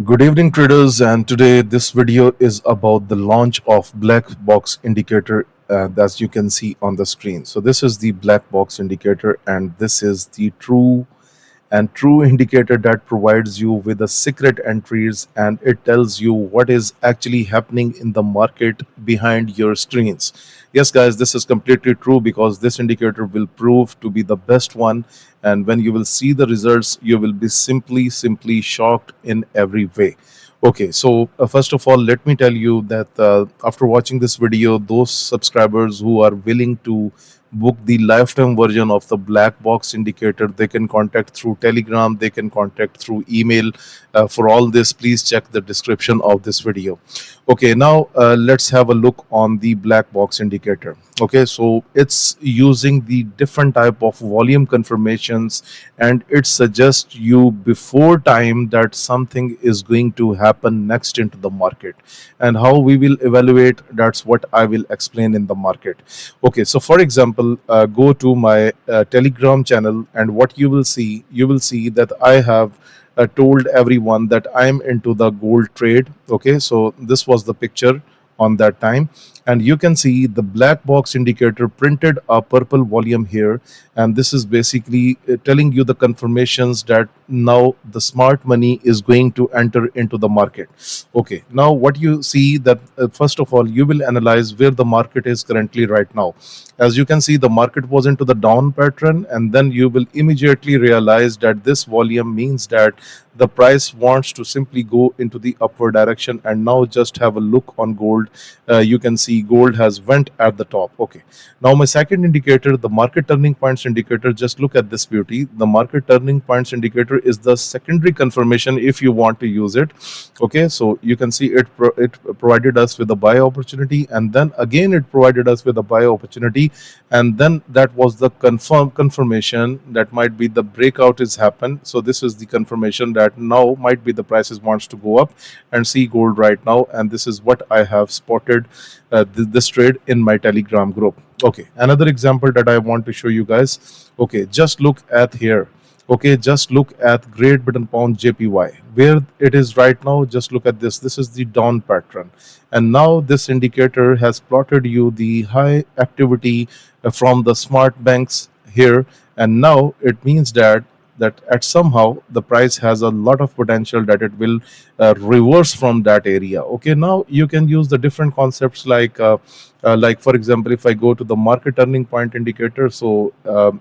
Good evening, traders, and today this video is about the launch of black box indicator as you can see on the screen. So this is the black box indicator, and this is the true indicator that provides you with the secret entries, and it tells you what is actually happening in the market behind your screens. Yes, guys, this is completely true because this indicator will prove to be the best one, and when you will see the results you will be simply shocked in every way. Okay, so first of all, let me tell you that after watching this video, those subscribers who are willing to book the lifetime version of the black box indicator, they can contact through Telegram, they can contact through email. For all this, please check the description of this video. Okay, now let's have a look on the black box indicator. Okay, so it's using the different type of volume confirmations, and it suggests you before time that something is going to happen next into the market. And how we will evaluate, that's what I will explain in the market. Okay, so for example, go to my Telegram channel, and what you will see that I have told everyone that I am into the gold trade. Okay, so this was the picture on that time, and you can see the black box indicator printed a purple volume here, and this is basically telling you the confirmations that now the smart money is going to enter into the market. Okay, now what you see that first of all you will analyze where the market is currently right now. As you can see, the market was into the down pattern, and then you will immediately realize that this volume means that the price wants to simply go into the upward direction. And now just have a look on gold. You can see gold has went at the top. Okay, now my second indicator, the market turning points indicator, just look at this beauty. The market turning points indicator is the secondary confirmation if you want to use it. Okay, so you can see it provided us with a buy opportunity, and then again it provided us with a buy opportunity, and then that was the confirmation that might be the breakout is happened. So this is the confirmation that now might be the prices wants to go up, and see gold right now. And this is what I have spotted this trade in my Telegram group. Okay, another example that I want to show you guys. Okay, just look at here. Okay, just look at Great Britain Pound JPY, where it is right now. Just look at this. This is the down pattern, and now this indicator has plotted you the high activity from the smart banks here, and now it means that at somehow the price has a lot of potential that it will reverse from that area. Okay, now you can use the different concepts like for example, if I go to the market turning point indicator, so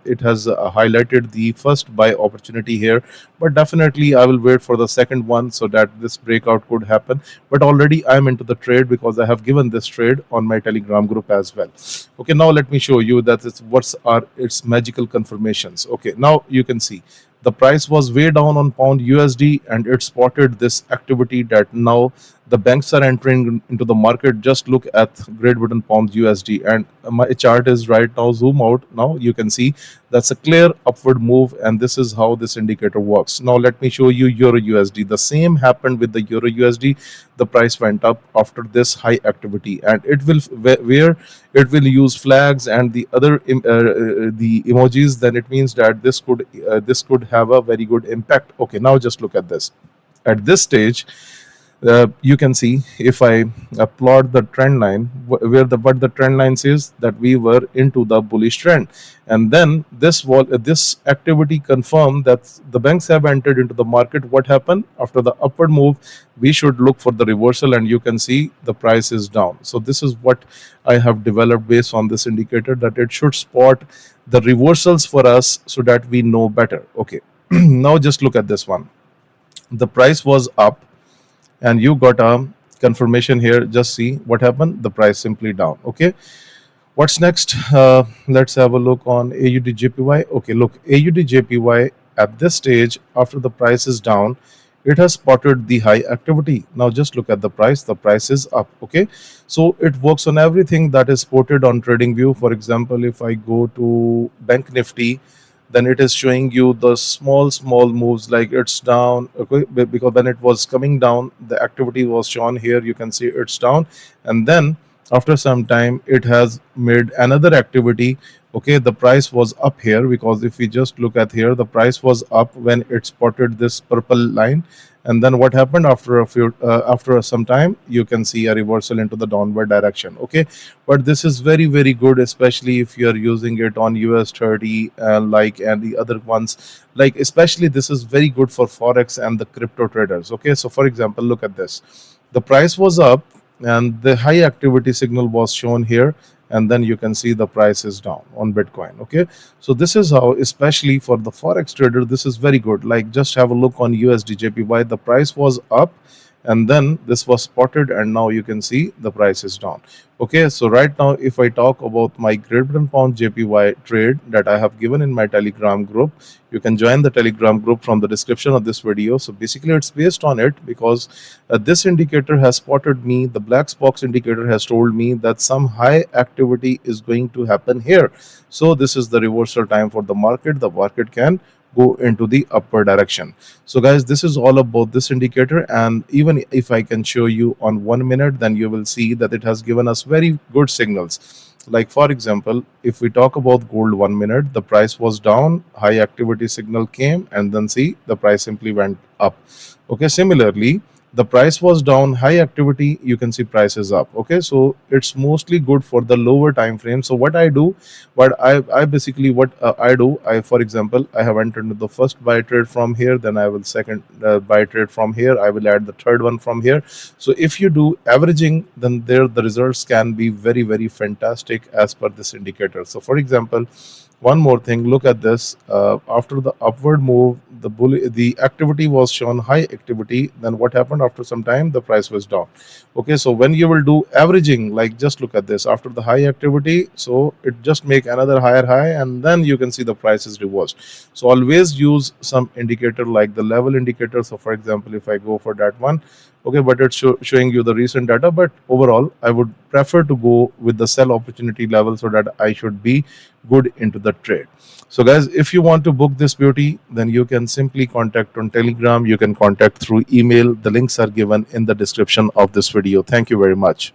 it has highlighted the first buy opportunity here, but definitely I will wait for the second one so that this breakout could happen. But already I'm into the trade because I have given this trade on my Telegram group as well. Okay, now let me show you that it's what's are its magical confirmations. Okay, now you can see the price was way down on pound USD, and it spotted this activity that now the banks are entering into the market. Just look at Great Britain pound USD, and my chart is right now zoom out. Now you can see that's a clear upward move, and this is how this indicator works. Now let me show you Euro USD. The same happened with the Euro USD. The price went up after this high activity, and it will where it will use flags and the other the emojis, then it means that this could have a very good impact. Okay, now just look at this. At this stage, you can see if I plot the trend line, where the what the trend line says that we were into the bullish trend, and then this activity confirmed that the banks have entered into the market. What happened after the upward move? We should look for the reversal, and you can see the price is down. So this is what I have developed based on this indicator, that it should spot the reversals for us so that we know better. Okay, now just look at this one. The price was up, and you got a confirmation here. Just see what happened, the price simply down. Okay, what's next? Let's have a look on AUD JPY. Okay, look, AUD JPY at this stage, after the price is down, it has spotted the high activity. Now just look at the price is up. Okay, so it works on everything that is spotted on TradingView. For example, if I go to Bank Nifty, then it is showing you the small moves, like it's down. Okay, because when it was coming down, the activity was shown here. You can see it's down, and then After some time it has made another activity. Okay, the price was up here, because if we just look at here, the price was up when it spotted this purple line. And then what happened after a few after some time, you can see a reversal into the downward direction. Okay, but this is very very good, especially if you are using it on us 30, like, and the other ones, like, especially this is very good for forex and the crypto traders. Okay, so for example, look at this. The price was up and the high activity signal was shown here, and then you can see the price is down on bitcoin. Okay, so this is how, especially for the forex trader, this is very good. Like, just have a look on usd jpy, the price was up and then this was spotted, and now you can see the price is down. Okay, so right now if I talk about my great britain pound jpy trade that I have given in my telegram group, you can join the telegram group from the description of this video. So basically it's based on it, because this indicator has spotted me, the black box indicator has told me that some high activity is going to happen here. So this is the reversal time for the market can go into the upper direction. So guys, this is all about this indicator, and even if I can show you on 1 minute, then you will see that it has given us very good signals. Like, for example, if we talk about gold 1 minute, the price was down, high activity signal came, and then see the price simply went up. Okay, similarly, the price was down, high activity, you can see price is up. Okay, so it's mostly good for the lower time frame. So what I do, I basically, what I do, I, for example, I have entered into the first buy trade from here, then I will second buy trade from here, I will add the third one from here. So if you do averaging, then there the results can be very very fantastic as per this indicator. So for example, one more thing, look at this. After the upward move, the activity was shown high activity. Then what happened after some time? The price was down. Okay, so when you will do averaging, like, just look at this. After the high activity, so it just make another higher high, and then you can see the price is reversed. So always use some indicator like the level indicator. So for example, if I go for that one, okay, but it's showing you the recent data, but overall I would prefer to go with the sell opportunity level, so that I should be good into the trade. So guys, if you want to book this beauty, then you can simply contact on telegram, you can contact through email. The links are given in the description of this video. Thank you very much.